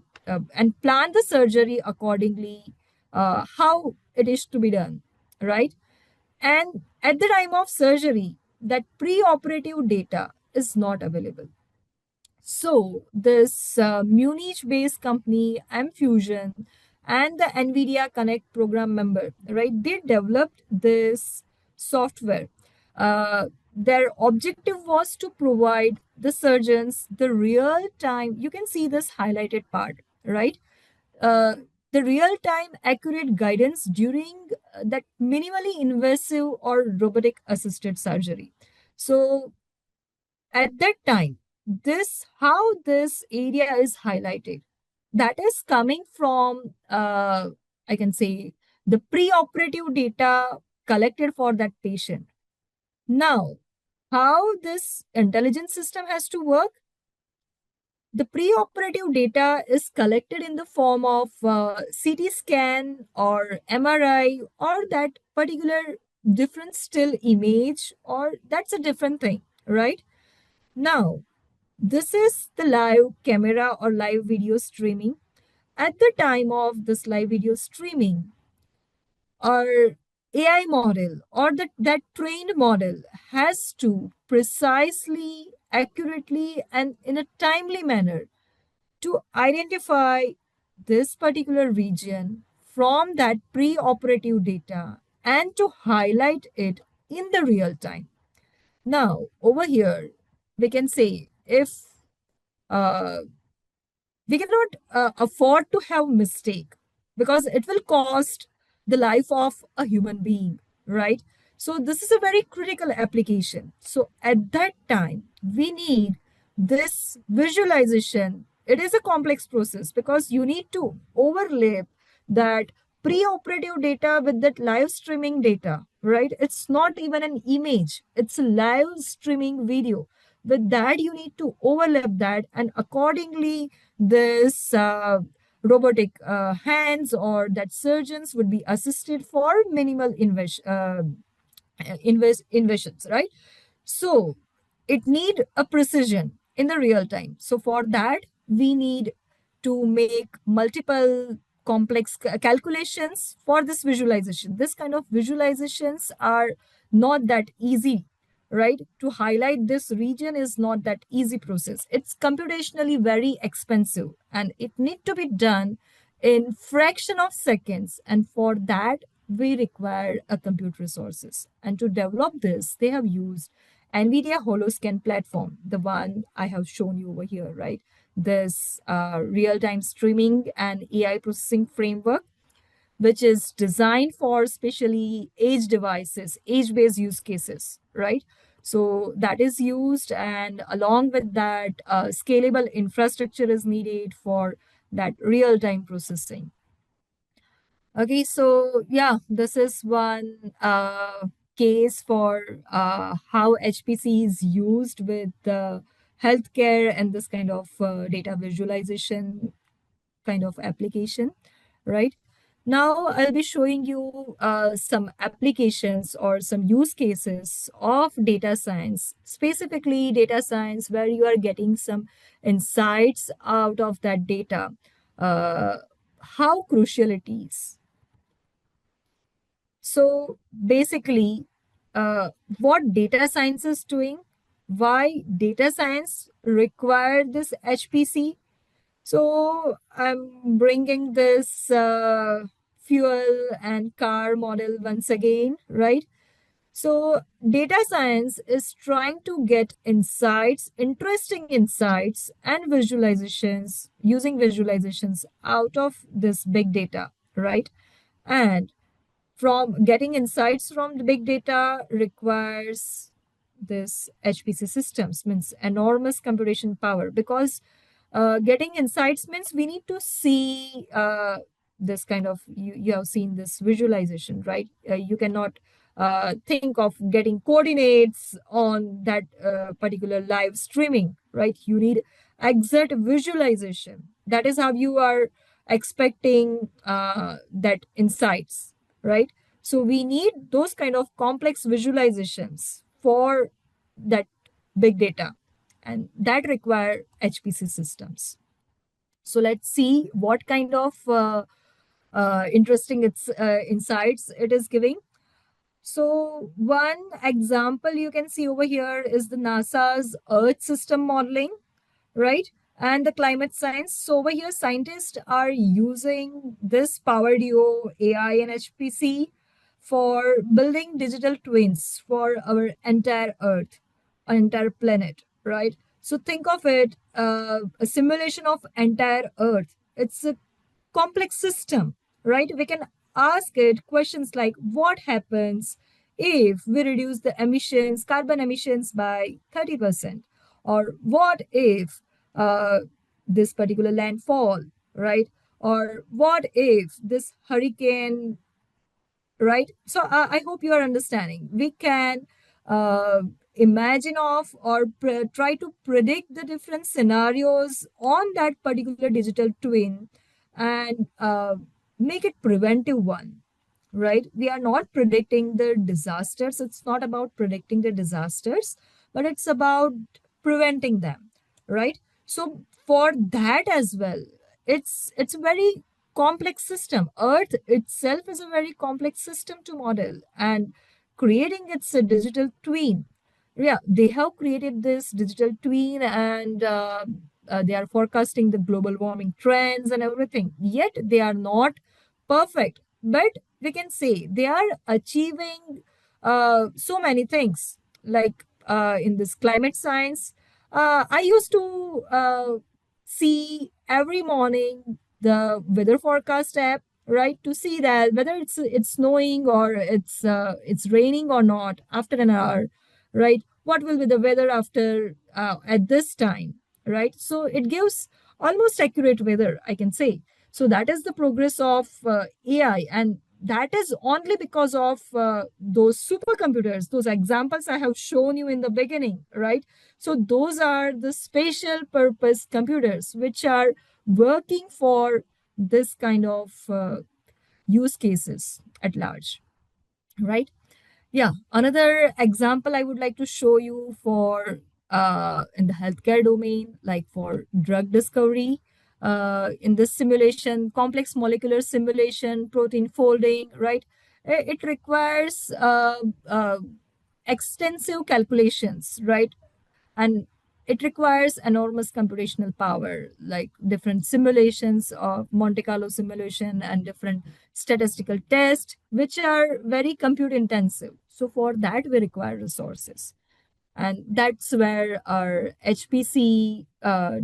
and plan the surgery accordingly, how it is to be done, right? And at the time of surgery, that pre-operative data is not available. So this Munich-based company, Amfusion, and the NVIDIA Connect program member, right? They developed this software. Their objective was to provide the surgeons the real-time. You can see this highlighted part, right? Uh, the real-time accurate guidance during that minimally invasive or robotic assisted surgery. So at that time, this how this area is highlighted, that is coming from I can say the pre-operative data collected for that patient. Now, how this intelligence system has to work, the pre-operative data is collected in the form of CT scan or MRI or that particular different still image, or that's a different thing, right? Now, this is the live camera or live video streaming. At the time of this live video streaming, our AI model or that trained model has to precisely, accurately, and in a timely manner to identify this particular region from that pre-operative data and to highlight it in the real time. Now, over here, we can say if uh, we cannot afford to have mistake because it will cost the life of a human being, right? So this is a very critical application. So at that time we need this visualization. It is a complex process because you need to overlap that pre-operative data with that live streaming data, right? It's not even an image, it's a live streaming video. With that you need to overlap that, and accordingly this robotic hands or that surgeons would be assisted for minimal invasions, right? So it need a precision in the real time. So for that, we need to make multiple complex calculations for this visualization. This kind of visualizations are not that easy, right? To highlight this region is not that easy process. It's computationally very expensive, and it need to be done in fraction of seconds. And for that, we require a compute resources. And to develop this, they have used NVIDIA Holoscan platform, the one I have shown you over here, right? This real-time streaming and AI processing framework, which is designed for specially edge devices, edge-based use cases, right? So that is used, and along with that, scalable infrastructure is needed for that real-time processing. Okay, so yeah, this is one case for how HPC is used with healthcare and this kind of data visualization kind of application, right? Now I'll be showing you some applications or some use cases of data science, specifically data science, where you are getting some insights out of that data, how crucial it is. So basically, what data science is doing, why data science require this HPC. So I'm bringing this fuel and car model once again, right? So data science is trying to get insights, interesting insights and visualizations, using visualizations out of this big data, right? And from getting insights from the big data requires this HPC systems, means enormous computation power, because getting insights means we need to see this kind of, you have seen this visualization, right? You cannot think of getting coordinates on that particular live streaming, right? You need exact visualization. That is how you are expecting that insights, right? So we need those kind of complex visualizations for that big data, and that require HPC systems. So let's see what kind of interesting insights it is giving. So one example you can see over here is the NASA's Earth system modeling, right? And the climate science. So over here, scientists are using this Power Duo AI and HPC for building digital twins for our entire Earth, entire planet, right? So think of it, a simulation of entire Earth. It's a complex system, right? We can ask it questions like, what happens if we reduce the emissions, carbon emissions by 30%? Or what if uh, this particular landfall, right? Or what if this hurricane, right? So I hope you are understanding. We can imagine of or try to predict the different scenarios on that particular digital twin, and make it preventive one, right? We are not predicting the disasters. It's not about predicting the disasters, but it's about preventing them, right? So for that as well, it's a very complex system. Earth itself is a very complex system to model, and creating its a digital twin. Yeah, they have created this digital twin, and they are forecasting the global warming trends and everything. Yet they are not perfect, but we can say they are achieving so many things. Like in this climate science, I used to see every morning the weather forecast app, right, to see that whether it's snowing or it's raining or not after an hour, right? What will be the weather after at this time, right? So it gives almost accurate weather, I can say. So that is the progress of AI, and that is only because of those supercomputers, those examples I have shown you in the beginning, right? So those are the special purpose computers which are working for this kind of use cases at large, right? Yeah, another example I would like to show you for in the healthcare domain, like for drug discovery. In this simulation, complex molecular simulation, protein folding, right? It requires extensive calculations, right? And it requires enormous computational power, like different simulations of Monte Carlo simulation and different statistical tests, which are very compute intensive. So for that, we require resources. And that's where our HPC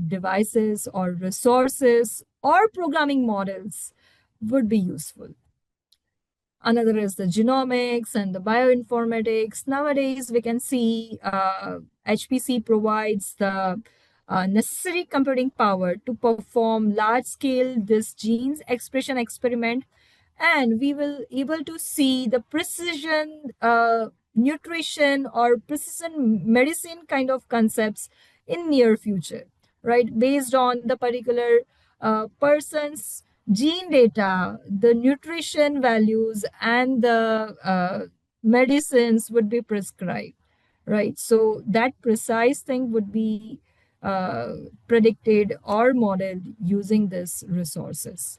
devices or resources or programming models would be useful. Another is the genomics and the bioinformatics. Nowadays, we can see HPC provides the necessary computing power to perform large-scale this genes expression experiment, and we will able to see the precision nutrition or precision medicine kind of concepts in near future, right? Based on the particular person's gene data, the nutrition values, and the medicines would be prescribed, right? So that precise thing would be uh, predicted or modeled using these resources,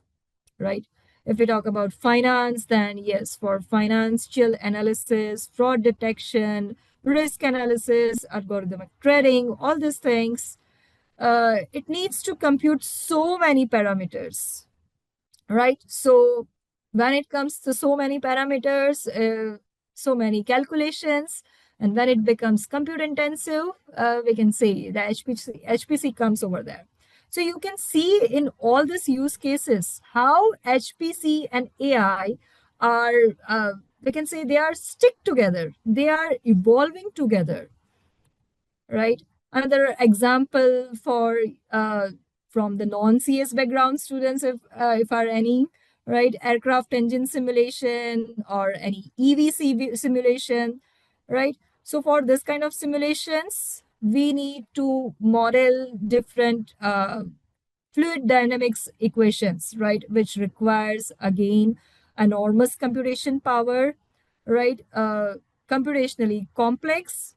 right? If we talk about finance, then yes, for financial analysis, fraud detection, risk analysis, algorithmic trading, all these things, it needs to compute so many parameters, right? So when it comes to so many parameters, so many calculations, and when it becomes compute intensive, we can say the HPC comes over there. So you can see in all these use cases how HPC and AI are, we can say they are stick together. They are evolving together, right? Another example for from the non-CS background students, if are any, right? Aircraft engine simulation or any EV simulation, right? So for this kind of simulations, we need to model different fluid dynamics equations, right? Which requires again enormous computation power, right? Computationally complex.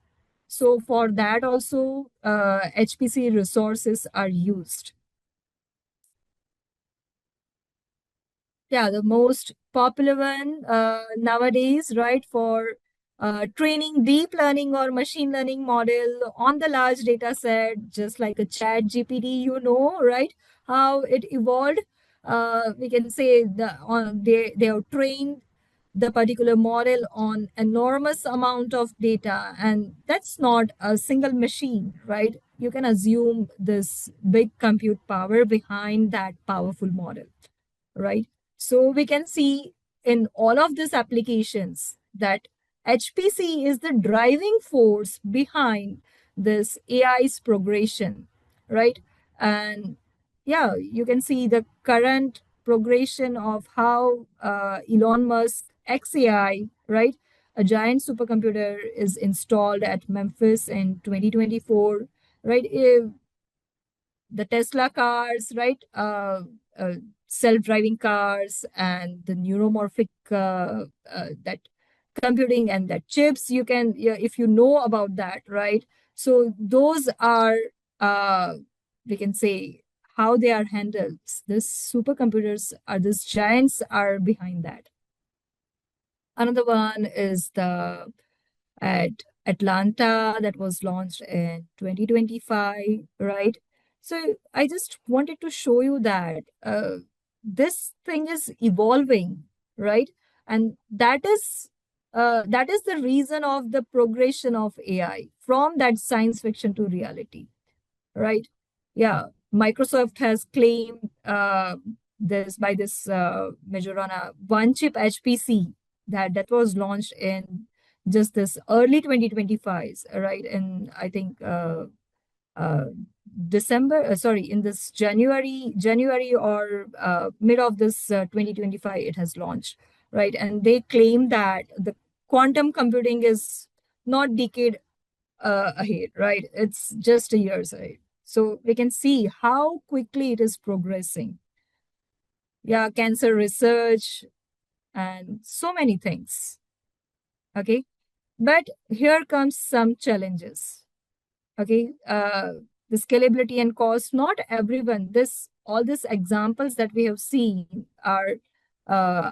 So for that also, HPC resources are used. Yeah, the most popular one nowadays, right, for training deep learning or machine learning model on the large data set, just like a chat GPT, right, how it evolved. We can say they are trained the particular model on enormous amount of data, and that's not a single machine, right? You can assume this big compute power behind that powerful model, right? So we can see in all of these applications that HPC is the driving force behind this AI's progression, right? And yeah, you can see the current progression of how Elon Musk XAI, right? A giant supercomputer is installed at Memphis in 2024, right? The Tesla cars, right? Self-driving cars and the neuromorphic that computing and that chips. You can, yeah, if you know about that, right? So those are, we can say, how they are handled. These supercomputers are, these giants are behind that. Another one is the at Atlanta that was launched in 2025, right? So I just wanted to show you that this thing is evolving, right? And that is the reason of the progression of AI from that science fiction to reality, right? Yeah, Microsoft has claimed this by this Majorana one chip HPC that was launched in just this early 2025, right? And I think uh, in this January or mid of this 2025, it has launched, right? And they claim that the quantum computing is not decade ahead, right? It's just a years ahead. So we can see how quickly it is progressing. Yeah, cancer research and so many things. Okay. But here comes some challenges. Okay, the scalability and cost, not everyone, all these examples that we have seen are uh,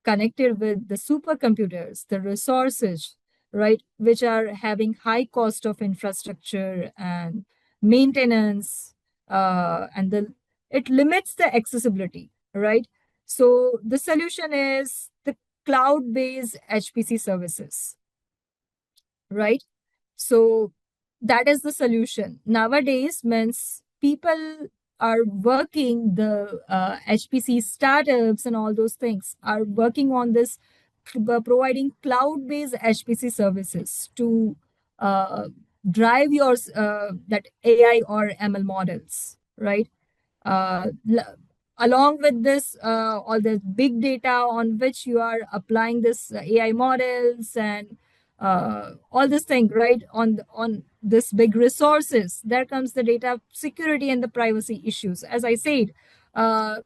connected with the supercomputers, the resources, right, which are having high cost of infrastructure and maintenance, and it limits the accessibility, right? So the solution is the cloud-based HPC services, right? So that is the solution. Nowadays, means people are working, the HPC startups and all those things are working on this, providing cloud-based HPC services to uh, drive your that AI or ML models, right? uh, l- Along with this, all the big data on which you are applying this AI models and all this thing, right? On this big resources, there comes the data security and the privacy issues. As I said, uh,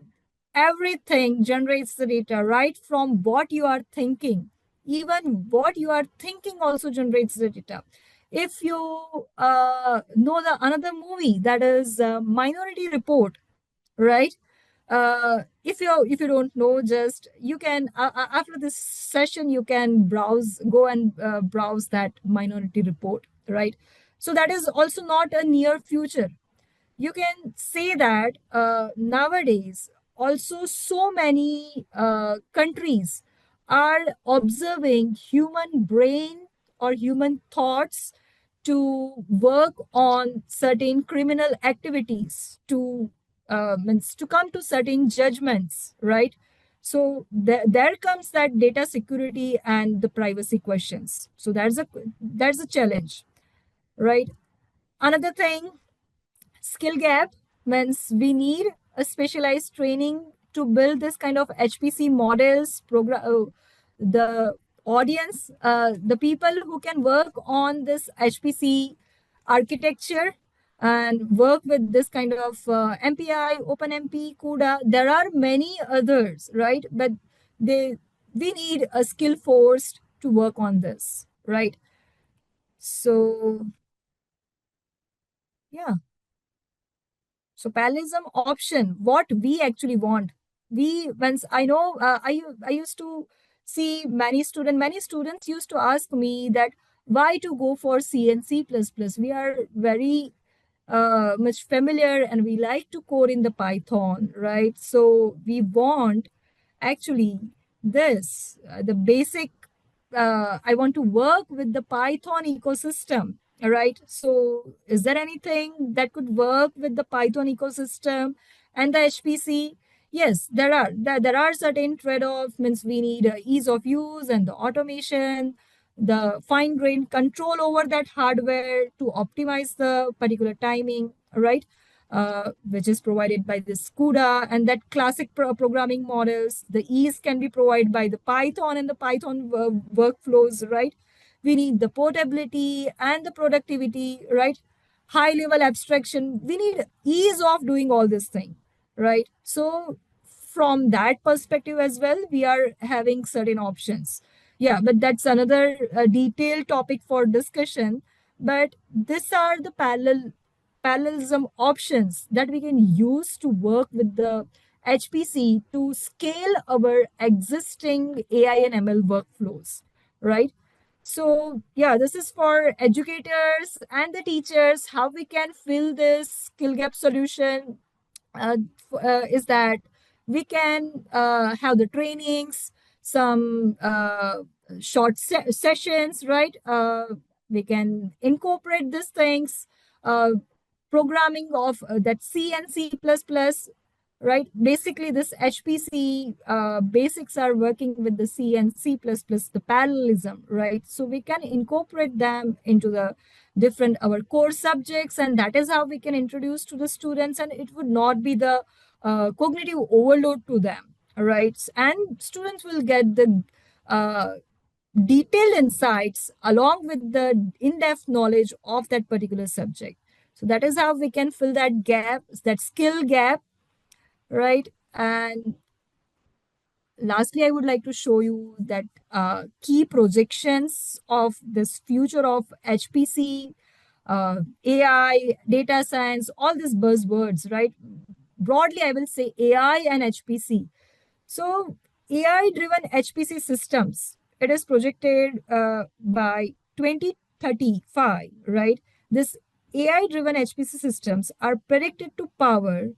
everything generates the data right from what you are thinking. Even what you are thinking also generates the data. If you know the another movie, that is Minority Report, right? If you don't know, just you can after this session you can go and browse that Minority Report, right? So that is also not a near future. You can say that nowadays also so many countries are observing human brain or human thoughts to work on certain criminal activities, to means to come to certain judgments, right? So there comes that data security and the privacy questions. So that's a challenge, right? Another thing, skill gap, means we need a specialized training to build this kind of HPC models program. The audience, the people who can work on this HPC architecture and work with this kind of MPI, OpenMP, CUDA. There are many others, right? But they we need a skill force to work on this, right? So yeah. So parallelism option, what we actually want. We once I know I used to see many students used to ask me that why to go for C and C++. We are very much familiar and we like to code in the Python, right? So we want actually this the basic. I want to work with the Python ecosystem, right? So is there anything that could work with the Python ecosystem and the HPC? Yes, there are. There are certain trade-offs. Means we need ease of use and the automation, the fine-grained control over that hardware to optimize the particular timing, right? Which is provided by the CUDA and that classic programming models. The ease can be provided by the Python and the Python workflows, right? We need the portability and the productivity, right? High level abstraction. We need ease of doing all this thing, right? So from that perspective as well, we are having certain options. Yeah, but that's another detailed topic for discussion. But these are the parallelism options that we can use to work with the HPC to scale our existing AI and ML workflows, right? So, yeah, this is for educators and the teachers, how we can fill this skill gap solution is that we can have the trainings, some short sessions, right? We can incorporate these things, uh, programming of that C and C++, right? Basically, this HPC basics are working with the C and C++, the parallelism, right? So we can incorporate them into the different our core subjects, and that is how we can introduce to the students, and it would not be the cognitive overload to them, right? And students will get the uh, detailed insights along with the in-depth knowledge of that particular subject. So that is how we can fill that gap, that skill gap, right? And lastly, I would like to show you that key projections of this future of HPC AI, data science, all these buzzwords, right? Broadly, I will say AI and HPC. So, AI driven HPC systems, it is projected by 2035, right? This AI driven HPC systems are predicted to power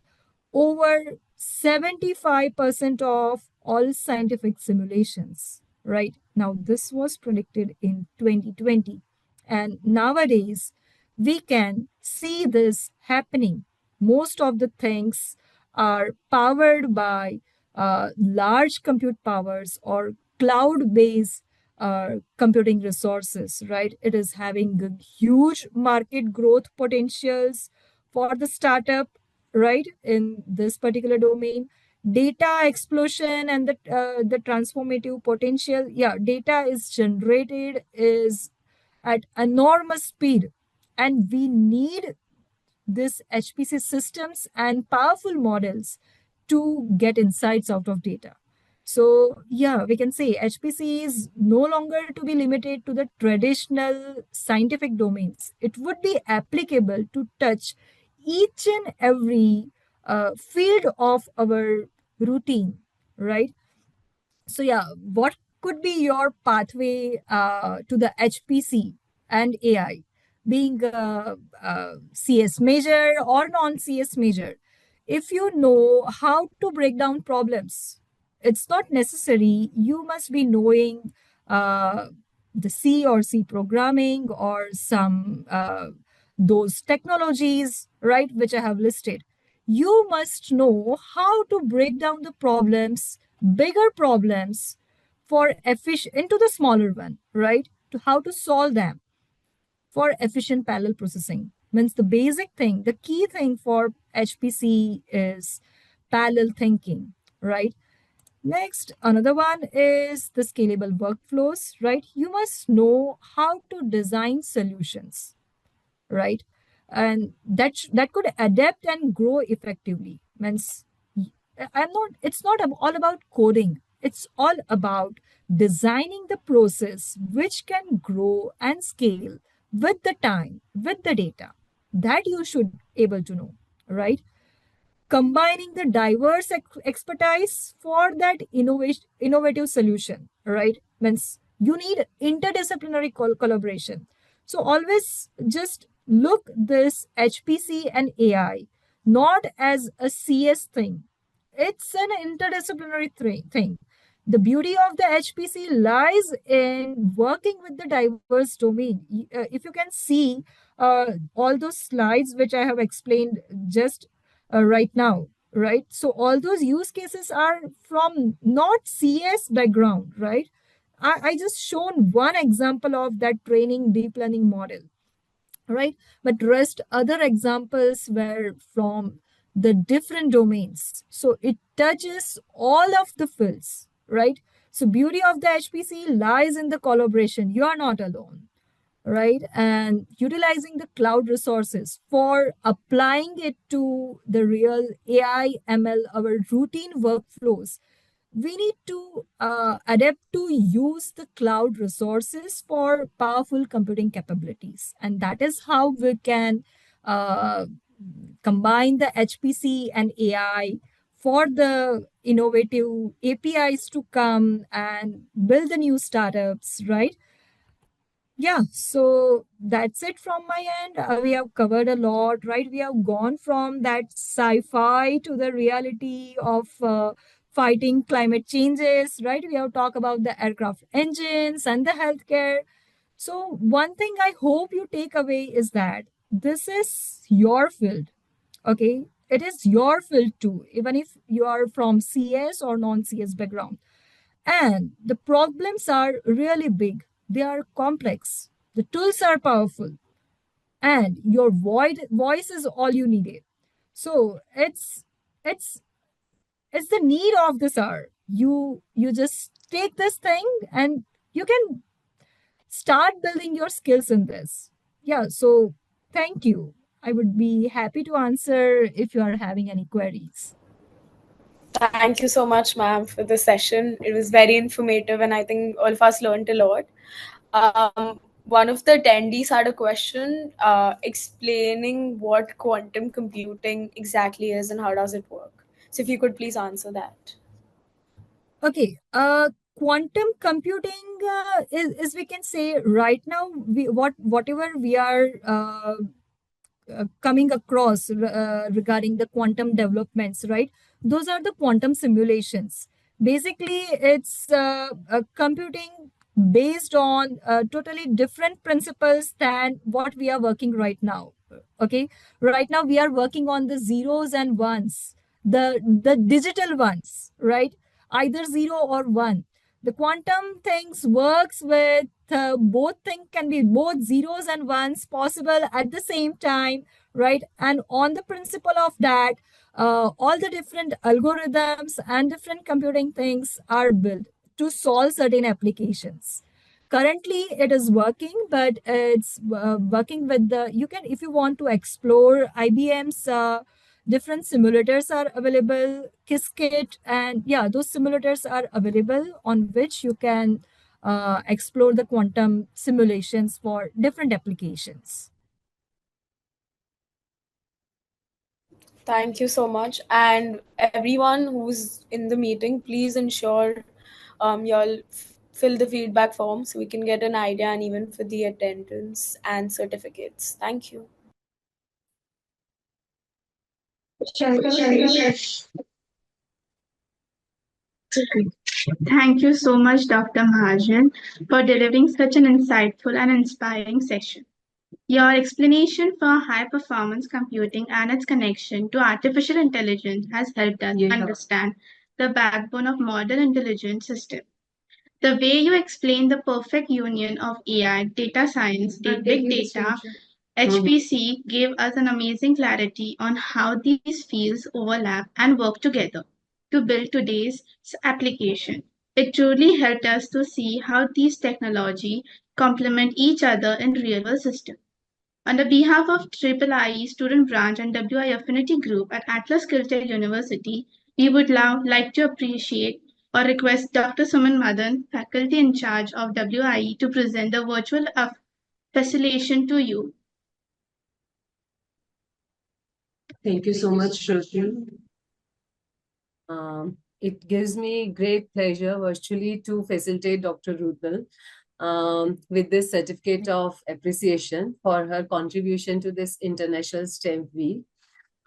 over 75% of all scientific simulations, right? Now, this was predicted in 2020. And nowadays, we can see this happening. Most of the things are powered by large compute powers or cloud based computing resources, right? It is having huge market growth potentials for the startup, right, in this particular domain. Data explosion and the transformative potential, yeah, data is generated is at enormous speed, and we need this HPC systems and powerful models to get insights out of data. So, yeah, we can say HPC is no longer to be limited to the traditional scientific domains. It would be applicable to touch each and every field of our routine, right? So, yeah, what could be your pathway to the HPC and AI, being a CS major or non CS major? If you know how to break down problems, it's not necessary you must be knowing uh, the C or C programming or some those technologies, right, which I have listed. You must know how to break down the problems, bigger problems, for efficient into the smaller one, right? To how to solve them for efficient parallel processing. Means the basic thing, the key thing for HPC is parallel thinking, right? Next, another one is the scalable workflows, right? You must know how to design solutions, right? And that could adapt and grow effectively. Means I'm not. It's not all about coding. It's all about designing the process which can grow and scale with the time, with the data. That you should able to know, right? Combining the diverse expertise for that innovative solution, right? Means you need interdisciplinary collaboration. So always just look this HPC and AI not as a CS thing. It's an interdisciplinary thing. The beauty of the HPC lies in working with the diverse domain. If you can see all those slides which I have explained just right now, right? So all those use cases are from not CS background, right? I just shown one example of that training deep learning model, right? But rest other examples were from the different domains. So it touches all of the fields, right? So beauty of the HPC lies in the collaboration. You are not alone, right? And utilizing the cloud resources for applying it to the real AI, ML, our routine workflows. We need to adapt to use the cloud resources for powerful computing capabilities. And that is how we can uh, combine the HPC and AI for the innovative APIs to come and build the new startups, right? Yeah, so that's it from my end. We have covered a lot, right? We have gone from that sci-fi to the reality of fighting climate changes, right? We have talked about the aircraft engines and the healthcare. So one thing I hope you take away is that this is your field, okay? It is your field too, even if you are from CS or non-CS background. And the problems are really big. They are complex. The tools are powerful. And your voice is all you needed. So it's it's the need of this hour. You just take this thing and you can start building your skills in this. Yeah, so thank you. I would be happy to answer if you are having any queries. Thank you so much, ma'am, for the session. It was very informative, and I think all of us learned a lot. one of the attendees had a question explaining what quantum computing exactly is and how does it work. So if you could please answer that. Okay, quantum computing is we can say right now whatever we are coming across regarding the quantum developments, right? Those are the quantum simulations. Basically, it's computing based on totally different principles than what we are working right now. Okay, right now we are working on the zeros and ones, the digital ones, right? Either zero or one. The quantum things works with both thing can be both zeros and ones possible at the same time, right? And on the principle of that, all the different algorithms and different computing things are built to solve certain applications. Currently it is working, but it's working with the, you can, if you want to explore IBM's different simulators are available, Qiskit, and yeah, those simulators are available on which you can explore the quantum simulations for different applications. Thank you so much. And everyone who's in the meeting, please ensure y'all fill the feedback form so we can get an idea and even for the attendance and certificates. Thank you. Thank you so much, Dr. Mahajan, for delivering such an insightful and inspiring session. Your explanation for high performance computing and its connection to artificial intelligence has helped us understand the backbone of modern intelligent systems. The way you explain the perfect union of AI, data science, big data, HPC gave us an amazing clarity on how these fields overlap and work together to build today's application. It truly helped us to see how these technology complement each other in real-world systems. On the behalf of IIIE Student Branch and WI Affinity Group at Atlas Skilltech University, we would now like to appreciate or request Dr. Suman Madan, faculty in charge of WIE, to present the virtual facilitation to you. Thank you so much, Shruti. It gives me great pleasure virtually to facilitate Dr. Rutal with this certificate of appreciation for her contribution to this International STEM Week.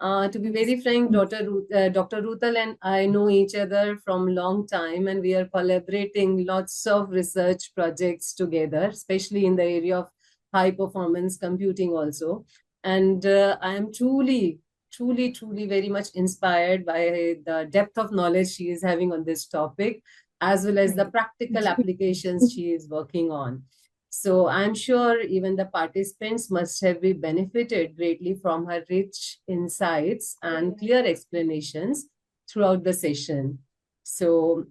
To be very frank, Dr. Rutal and I know each other from long time, and we are collaborating lots of research projects together, especially in the area of high performance computing also. And I am truly very much inspired by the depth of knowledge she is having on this topic, as well as the practical applications she is working on. So I'm sure even the participants must have benefited greatly from her rich insights and clear explanations throughout the session. So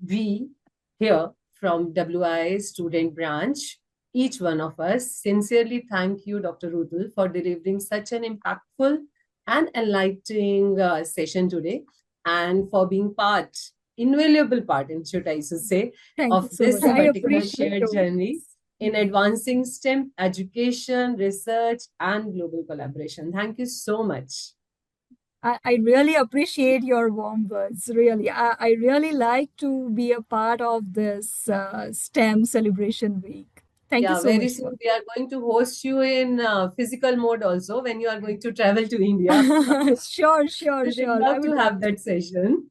we here from WI Student Branch, each one of us sincerely thank you, Dr. Rudul, for delivering such an impactful and enlightening session today, and for being invaluable part, should I say, of this particular shared journey in advancing STEM education, research, and global collaboration. Thank you so much. I really appreciate your warm words. Really, I really like to be a part of this STEM celebration week. Thank you so very much. Soon we are going to host you in physical mode also when you are going to travel to India. Sure. We'd love to have that session.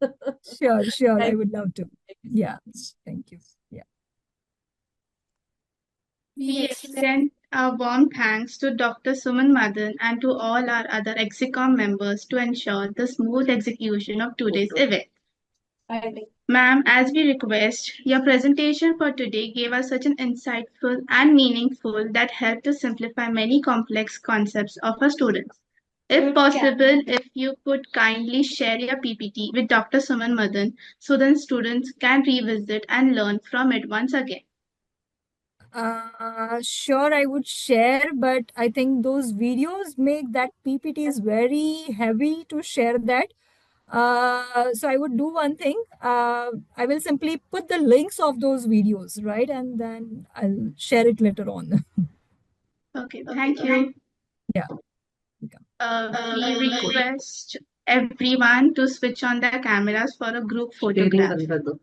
Sure. I would love to. Yeah. Thank you. Yeah. We extend our warm thanks to Dr. Suman Madan and to all our other EXICOM members to ensure the smooth execution of today's event. Ma'am, as we request, your presentation for today gave us such an insightful and meaningful that helped to simplify many complex concepts of our students. If possible, if you could kindly share your PPT with Dr. Suman Madan so then students can revisit and learn from it once again. Sure, I would share, but I think those videos make that PPT is very heavy to share that. So I would do one thing. I will simply put the links of those videos, right? And then I'll share it later on. Okay, thank you. Yeah. We request everyone to switch on their cameras for a group Sharing photograph. कर दो.